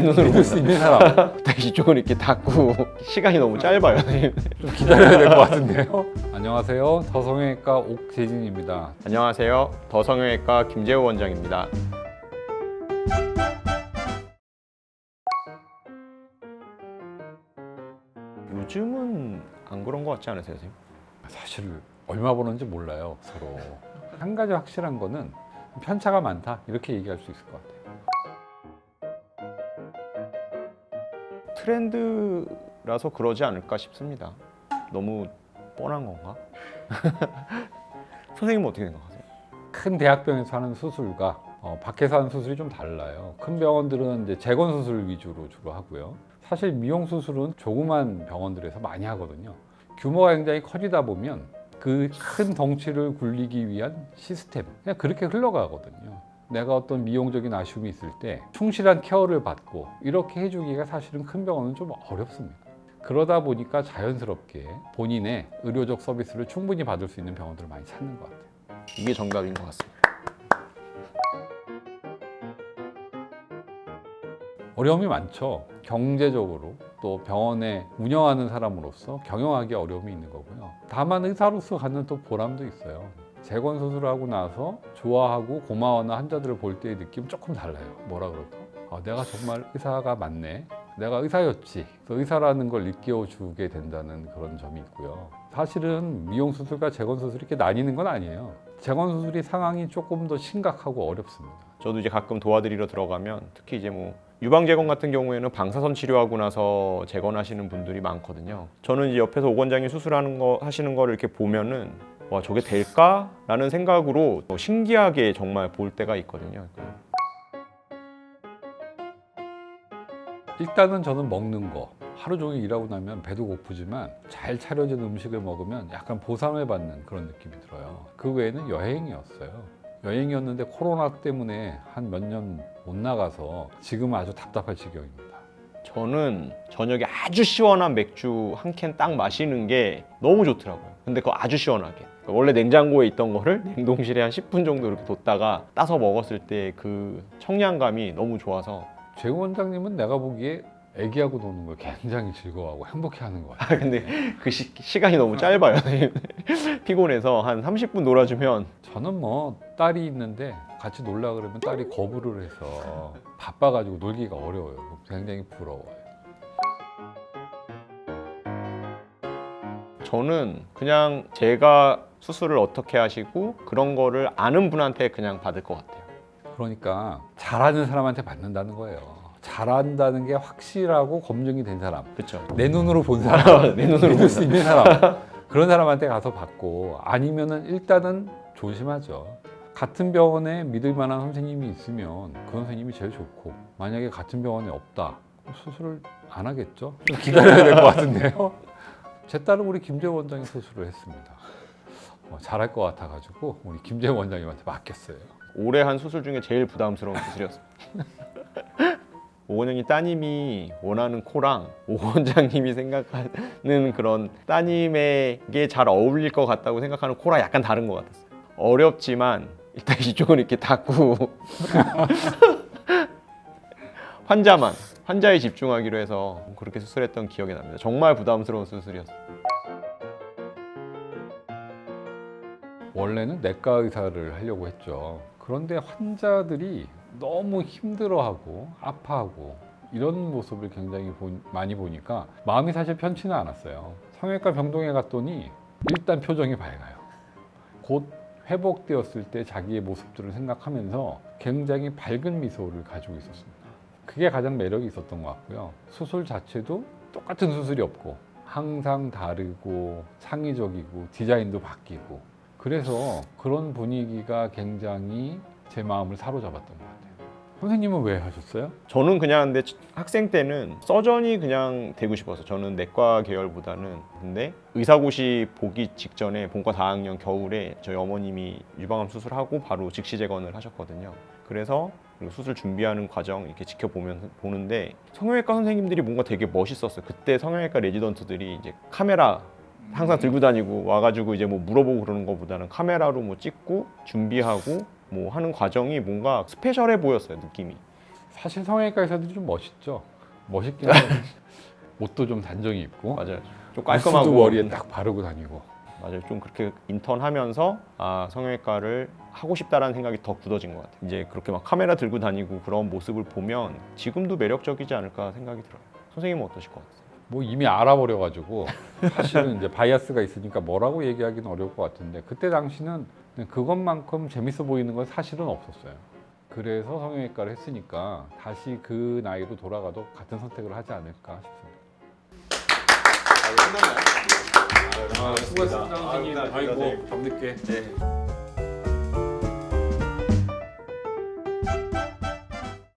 눈으로 믿을 수 있는 사람. 이쪽은 이렇게 닫고 시간이 너무 짧아요. 좀 기다려야 될 것 같은데요. 안녕하세요. 더성형외과 옥재진입니다. 안녕하세요. 더성형외과 김재호 원장입니다. 요즘은 안 그런 것 같지 않으세요, 선생님? 사실 얼마 버는지 몰라요, 서로. 한 가지 확실한 거는 편차가 많다, 이렇게 얘기할 수 있을 것 같아요. 트렌드라서 그러지 않을까 싶습니다. 너무 뻔한 건가? 선생님은 어떻게 생각하세요? 큰 대학병에서 하는 수술과 밖에서 하는 수술이 좀 달라요. 큰 병원들은 이제 재건 수술 위주로 주로 하고요. 사실 미용 수술은 조그만 병원들에서 많이 하거든요. 규모가 굉장히 커지다 보면 그 큰 덩치를 굴리기 위한 시스템, 그냥 그렇게 흘러가거든요. 내가 어떤 미용적인 아쉬움이 있을 때 충실한 케어를 받고 이렇게 해주기가 사실은 큰 병원은 좀 어렵습니다. 그러다 보니까 자연스럽게 본인의 의료적 서비스를 충분히 받을 수 있는 병원들을 많이 찾는 것 같아요. 이게 정답인 것 같습니다. 어려움이 많죠. 경제적으로 또 병원에 운영하는 사람으로서 경영하기 어려움이 있는 거고요. 다만 의사로서 갖는 또 보람도 있어요. 재건 수술하고 나서 좋아하고 고마워하는 환자들을 볼 때의 느낌은 조금 달라요. 뭐라 그럴까? 내가 정말 의사가 맞네. 내가 의사였지. 그래서 의사라는 걸 일깨워주게 된다는 그런 점이 있고요. 사실은 미용 수술과 재건 수술이 이렇게 나뉘는 건 아니에요. 재건 수술이 상황이 조금 더 심각하고 어렵습니다. 저도 이제 가끔 도와드리러 들어가면 특히 이제 뭐 유방 재건 같은 경우에는 방사선 치료하고 나서 재건하시는 분들이 많거든요. 저는 이제 옆에서 오 원장이 수술하는 거 하시는 거를 이렇게 보면은 와, 저게 될까라는 생각으로 신기하게 정말 볼 때가 있거든요. 일단은 저는 먹는 거, 하루 종일 일하고 나면 배도 고프지만 잘 차려진 음식을 먹으면 약간 보상을 받는 그런 느낌이 들어요. 그 외에는 여행이었어요. 여행이었는데 코로나 때문에 한 몇 년 못 나가서 지금은 아주 답답할 지경입니다. 저는 저녁에 아주 시원한 맥주 한 캔 딱 마시는 게 너무 좋더라고요. 근데 그거 아주 시원하게. 원래 냉장고에 있던 거를 냉동실에 한 10분 정도 이렇게 뒀다가 따서 먹었을 때 그 청량감이 너무 좋아서. 재호 원장님은 내가 보기에 애기하고 노는 걸 굉장히 즐거워하고 행복해하는 것 아, 같아요. 근데 그 시간이 너무 짧아요. 피곤해서 한 30분 놀아주면. 저는 뭐 딸이 있는데 같이 놀라 그러면 딸이 거부를 해서 바빠가지고 놀기가 어려워요. 굉장히 부러워요. 저는 그냥 제가 수술을 어떻게 하시고 그런 거를 아는 분한테 그냥 받을 것 같아요. 그러니까 잘하는 사람한테 받는다는 거예요. 잘한다는 게 확실하고 검증이 된 사람, 그렇죠. 내 눈으로 본 사람, 내 눈으로 믿을 수 있는 사람, 그런 사람한테 가서 받고, 아니면은 일단은 조심하죠. 같은 병원에 믿을 만한 선생님이 있으면 그 선생님이 제일 좋고, 만약에 같은 병원에 없다, 수술을 안 하겠죠? 좀 기다려야 될 것 같은데요. 제 딸은 우리 김재호 원장이 수술을 했습니다. 잘할 것 같아가지고 우리 김재호 원장님한테 맡겼어요. 올해 한 수술 중에 제일 부담스러운 수술이었습니다. 오 원장님 따님이 원하는 코랑 오 원장님이 생각하는 그런 따님에게 잘 어울릴 것 같다고 생각하는 코랑 약간 다른 것 같았어요. 어렵지만 일단 이쪽은 이렇게 닫고 환자에 집중하기로 해서 그렇게 수술했던 기억이 납니다. 정말 부담스러운 수술이었어요. 원래는 내과 의사를 하려고 했죠. 그런데 환자들이 너무 힘들어하고 아파하고 이런 모습을 굉장히 많이 보니까 마음이 사실 편치는 않았어요. 성형외과 병동에 갔더니 일단 표정이 밝아요. 곧 회복되었을 때 자기의 모습들을 생각하면서 굉장히 밝은 미소를 가지고 있었습니다. 그게 가장 매력이 있었던 것 같고요. 수술 자체도 똑같은 수술이 없고 항상 다르고 창의적이고 디자인도 바뀌고, 그래서 그런 분위기가 굉장히 제 마음을 사로잡았던 것 같아요. 선생님은 왜 하셨어요? 저는 그냥 근데 학생 때는 서전이 그냥 되고 싶어서, 저는 내과 계열보다는. 근데 의사고시 보기 직전에 본과 4학년 겨울에 저희 어머님이 유방암 수술하고 바로 즉시 재건을 하셨거든요. 그래서 수술 준비하는 과정 이렇게 보는데 성형외과 선생님들이 뭔가 되게 멋있었어요. 그때 성형외과 레지던트들이 이제 카메라 항상 들고 다니고 와가지고 이제 뭐 물어보고 그러는 것보다는 카메라로 뭐 찍고 준비하고 뭐 하는 과정이 뭔가 스페셜해 보였어요, 느낌이. 사실 성형외과 의사들이 좀 멋있죠. 멋있긴 한데 옷도 좀 단정히 입고 맞아요. 좀 깔끔하고 깔끔하고 머리에 딱 바르고 다니고. 맞아요. 좀 그렇게 인턴하면서 아 성형외과를 하고 싶다라는 생각이 더 굳어진 것 같아요. 이제 그렇게 막 카메라 들고 다니고 그런 모습을 보면 지금도 매력적이지 않을까 생각이 들어요. 선생님은 어떠실 것 같아요? 뭐 이미 알아버려가지고 사실은 이제 바이아스가 있으니까 뭐라고 얘기하기는 어려울 것 같은데 그때 당시는 그냥 그것만큼 재밌어 보이는 건 사실은 없었어요. 그래서 성형외과를 했으니까 다시 그 나이로 돌아가도 같은 선택을 하지 않을까 싶습니다. 수고하셨습니다. 아이고, 밤늦게.